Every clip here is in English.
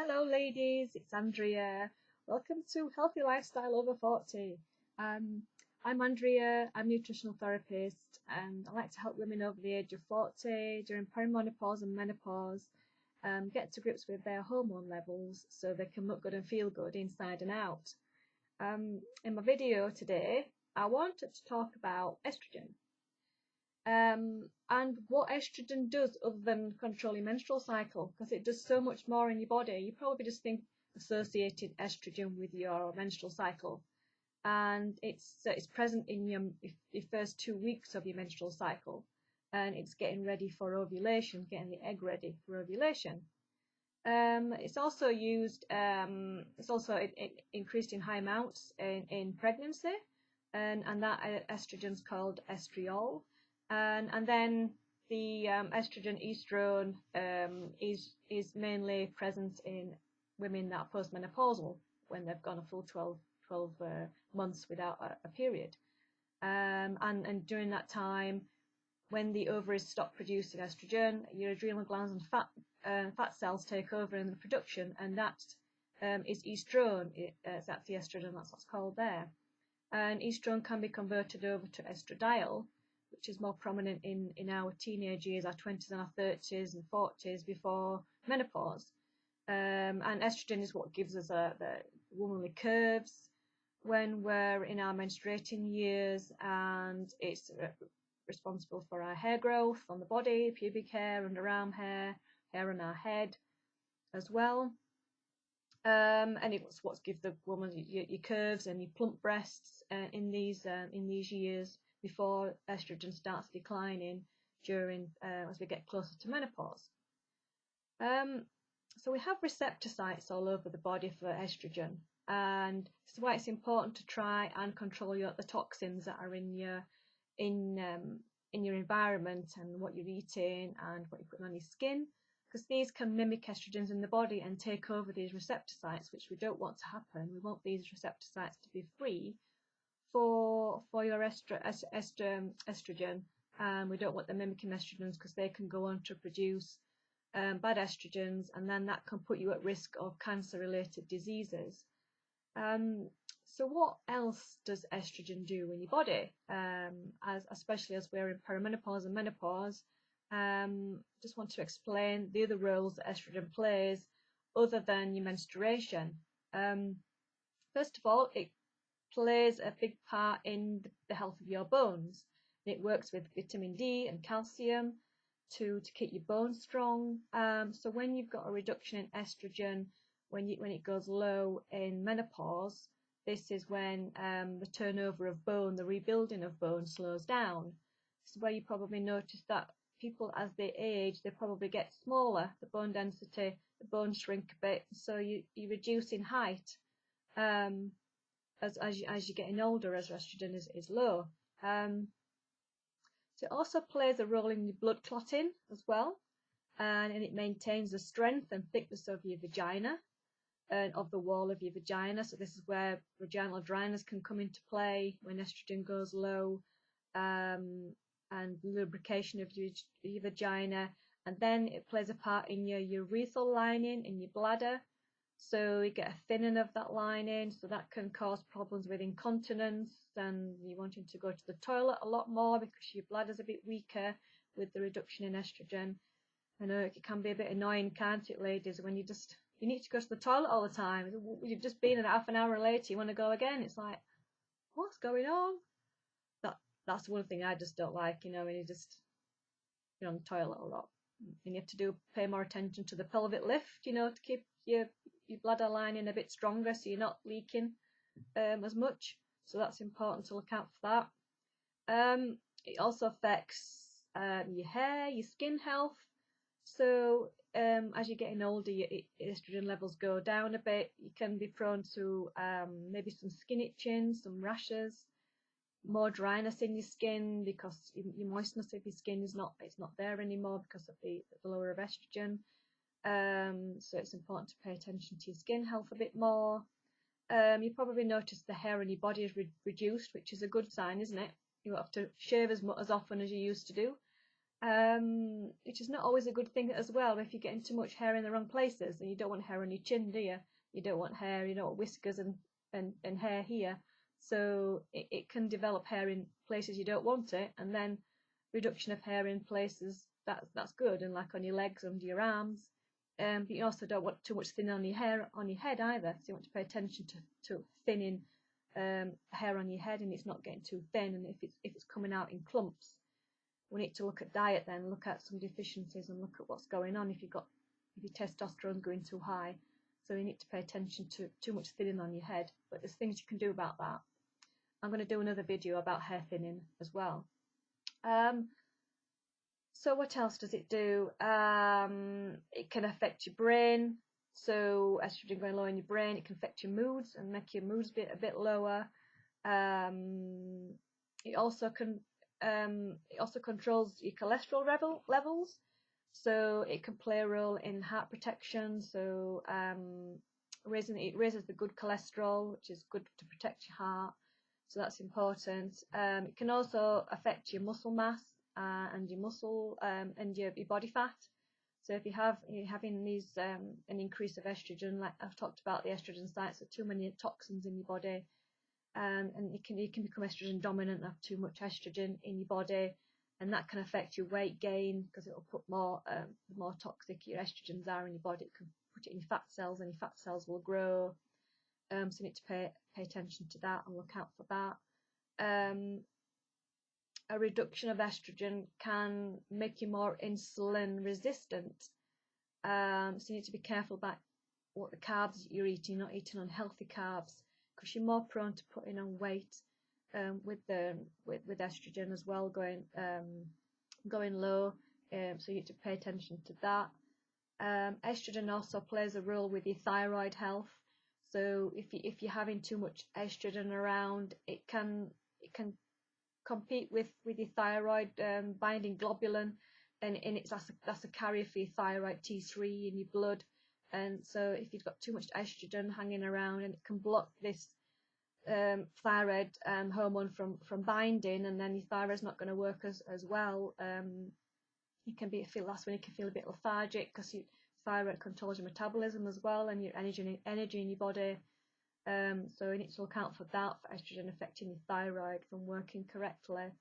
Hello ladies, it's Andrea. Welcome to Healthy Lifestyle Over 40. I'm Andrea, I'm a nutritional therapist and I like to help women over the age of 40 during perimenopause and menopause get to grips with their hormone levels so they can look good and feel good inside and out. In my video today, I wanted to talk about estrogen. And what estrogen does other than control your menstrual cycle, because it does so much more in your body. You probably just think associated estrogen with your menstrual cycle, and it's present in your first 2 weeks of your menstrual cycle, and it's getting ready for ovulation, getting the egg ready for ovulation. It's also used. It's also increased in high amounts in pregnancy, and that estrogen's called estriol. And then the estrogen estrone is mainly present in women that are postmenopausal, when they've gone a full 12 months without a period. And during that time, when the ovaries stop producing estrogen, your adrenal glands and fat cells take over in the production, and that is estrone. That's the estrogen, that's what's called there. And estrone can be converted over to estradiol, which is more prominent in our teenage years, our 20s and our 30s and 40s before menopause. And estrogen is what gives us the womanly curves when we're in our menstruating years, and it's responsible for our hair growth on the body, pubic hair, underarm hair, hair on our head as well. And it's what gives the woman your curves and your plump breasts in these years before estrogen starts declining during as we get closer to menopause. So we have receptor sites all over the body for estrogen, and this is why it's important to try and control the toxins that are in your environment, and what you're eating and what you're putting on your skin, because these can mimic estrogens in the body and take over these receptor sites, which we don't want to happen. We want these receptor sites to be free for your estrogen. We don't want them mimicking estrogens, because they can go on to produce bad estrogens, and then that can put you at risk of cancer-related diseases. So what else does estrogen do in your body, especially as we're in perimenopause and menopause? Just want to explain the other roles that estrogen plays other than your menstruation. First of all, it plays a big part in the health of your bones. It works with vitamin D and calcium to keep your bones strong. So when you've got a reduction in estrogen, when it goes low in menopause, this is when the turnover of bone, the rebuilding of bone, slows down. This is where you probably notice that people, as they age, they probably get smaller, the bone density, the bones shrink a bit, so you reduce in height as you're getting older, as estrogen is low. So it also plays a role in your blood clotting as well, and it maintains the strength and thickness of your vagina and of the wall of your vagina. So this is where vaginal dryness can come into play when estrogen goes low, and lubrication of your vagina. And then it plays a part in your urethral lining in your bladder, so you get a thinning of that lining, so that can cause problems with incontinence and you wanting to go to the toilet a lot more because your bladder's a bit weaker with the reduction in estrogen. I know it can be a bit annoying, can't it, ladies, when you need to go to the toilet all the time. You've just been in half an hour later, you want to go again. It's like, what's going on? That's one thing I just don't like, when you're on the toilet a lot. And you have to pay more attention to the pelvic lift, to keep your bladder lining a bit stronger, so you're not leaking as much. So that's important to look out for that. It also affects your hair, your skin health. So as you're getting older, your estrogen levels go down a bit. You can be prone to maybe some skin itching, some rashes, more dryness in your skin, because your moistness of your skin is not there anymore because of the lower of estrogen. So it's important to pay attention to your skin health a bit more. You probably notice the hair on your body is reduced, which is a good sign, isn't it? You don't have to shave as often as you used to do. which is not always a good thing as well if you're getting too much hair in the wrong places, and you don't want hair on your chin, do you? You don't want hair, you don't want whiskers and hair here. So it can develop hair in places you don't want it, and then reduction of hair in places that's good, and like on your legs, under your arms. But you also don't want too much thin on your hair on your head either. So you want to pay attention to thinning hair on your head, and it's not getting too thin, and if it's coming out in clumps. We need to look at diet then, look at some deficiencies and look at what's going on if your testosterone's going too high. So you need to pay attention to too much thinning on your head. But there's things you can do about that. I'm going to do another video about hair thinning as well. So what else does it do? It can affect your brain. So estrogen going low in your brain, it can affect your moods and make your moods a bit lower. It also controls your cholesterol levels, so it can play a role in heart protection. So it raises the good cholesterol, which is good to protect your heart. So that's important. It can also affect your muscle mass and your muscle and your body fat. So if you're having these an increase of estrogen, like I've talked about the estrogen sites, so too many toxins in your body. And you can become estrogen dominant, have too much estrogen in your body, and that can affect your weight gain because it will put more the more toxic your estrogens are in your body, it can put it in your fat cells, and your fat cells will grow. So you need to pay attention to that and look out for that. A reduction of estrogen can make you more insulin resistant. So you need to be careful about what the carbs you're eating, not eating unhealthy carbs, because you're more prone to putting on weight with estrogen as well going low. So you need to pay attention to that. Estrogen also plays a role with your thyroid health. So if you're having too much estrogen around, it can compete with your thyroid binding globulin, and that's a carrier for your thyroid T3 in your blood. And so if you've got too much estrogen hanging around, and it can block this thyroid hormone from binding, and then your thyroid's not going to work as well. You can that's when you can feel a bit lethargic, because your thyroid controls your metabolism as well, and your energy in your body. So you need to look out for that, for estrogen affecting your thyroid from working correctly.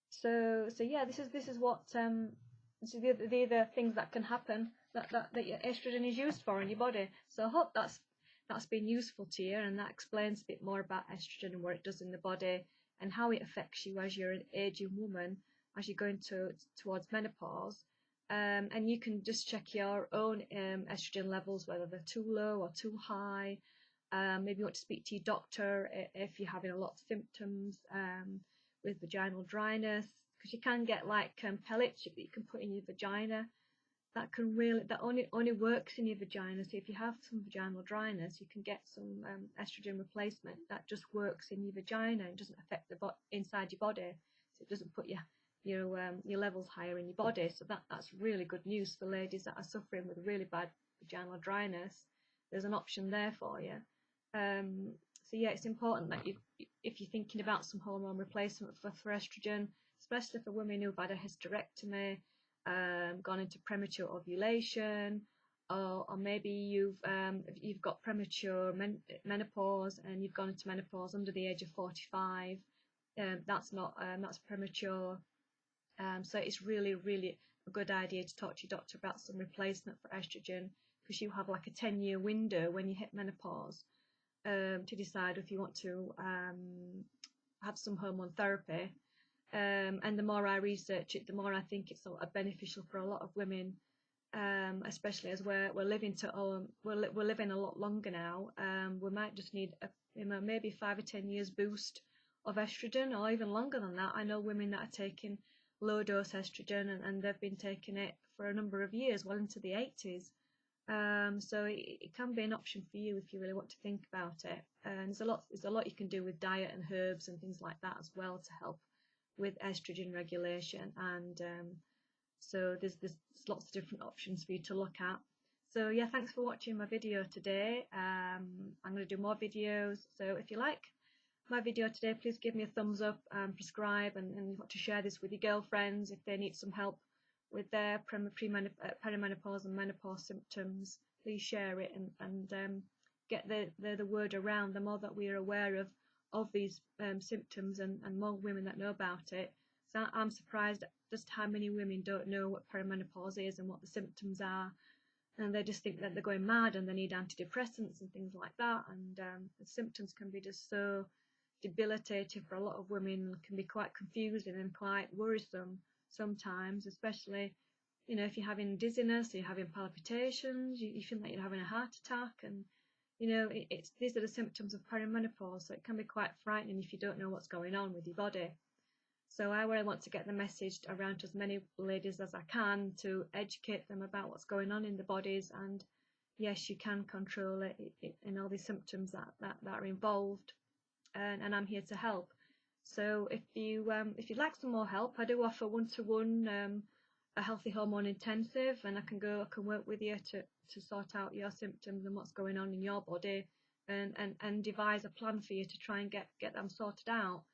So yeah, this is what so the other things that can happen that your estrogen is used for in your body. So I hope that's been useful to you, and that explains a bit more about estrogen and what it does in the body and how it affects you as you're an aging woman, as you're going towards menopause. And you can just check your own estrogen levels, whether they're too low or too high. Maybe you want to speak to your doctor if you're having a lot of symptoms with vaginal dryness, because you can get like pellets that you can put in your vagina. That only works in your vagina. So if you have some vaginal dryness, you can get some estrogen replacement that just works in your vagina and doesn't affect the inside your body. So it doesn't put your levels higher in your body. So that's really good news for ladies that are suffering with really bad vaginal dryness. There's an option there for you. So yeah, it's important that if you're thinking about some hormone replacement for estrogen, especially for women who've had a hysterectomy, gone into premature ovulation, or maybe you've got premature menopause and you've gone into menopause under the age of 45. That's premature. So it's really a good idea to talk to your doctor about some replacement for estrogen, because you have like a 10-year window when you hit menopause to decide if you want to have some hormone therapy. And the more I research it, the more I think it's beneficial for a lot of women, especially as we're living we're living a lot longer now. We might just need maybe 5 or 10 years boost of estrogen, or even longer than that. I know women that are taking low dose estrogen and they've been taking it for a number of years, well into the 80s. So it can be an option for you if you really want to think about it. And there's a lot you can do with diet and herbs and things like that as well to help with estrogen regulation. And so there's lots of different options for you to look at. So yeah, thanks for watching my video today. I'm going to do more videos. So if you like my video today, please give me a thumbs up and subscribe, and you want to share this with your girlfriends if they need some help with their perimenopause and menopause symptoms. Please share it and get the word around. The more that we are aware of these symptoms and more women that know about it. So I'm surprised just how many women don't know what perimenopause is and what the symptoms are, and they just think that they're going mad and they need antidepressants and things like that, and the symptoms can be just so debilitating for a lot of women, can be quite confusing and quite worrisome sometimes, especially, you know, if you're having dizziness, you're having palpitations, you feel like you're having a heart attack, and you know, these are the symptoms of perimenopause, so it can be quite frightening if you don't know what's going on with your body. So I really want to get the message around to as many ladies as I can to educate them about what's going on in the bodies, and yes, you can control it and all these symptoms that are involved, and I'm here to help. So if you'd like some more help, I do offer one-to-one a healthy hormone intensive, and I can work with you to sort out your symptoms and what's going on in your body, and devise a plan for you to try and get them sorted out.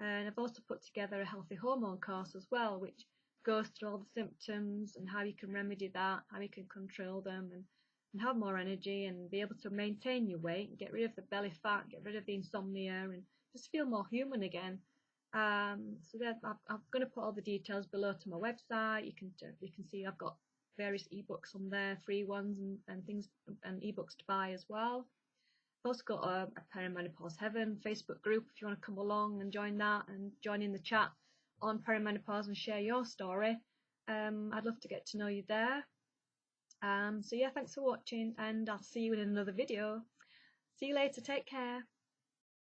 And I've also put together a healthy hormone course as well, which goes through all the symptoms and how you can remedy that, how you can control them, and have more energy and be able to maintain your weight and get rid of the belly fat, get rid of the insomnia, and just feel more human again. So that I'm going to put all the details below to my website. You can see I've got various ebooks on there, free ones and things, and ebooks to buy as well. I've also got a Perimenopause Heaven Facebook group if you want to come along and join that and join in the chat on perimenopause and share your story. I'd love to get to know you there. So yeah, thanks for watching, and I'll see you in another video. See you later. Take care.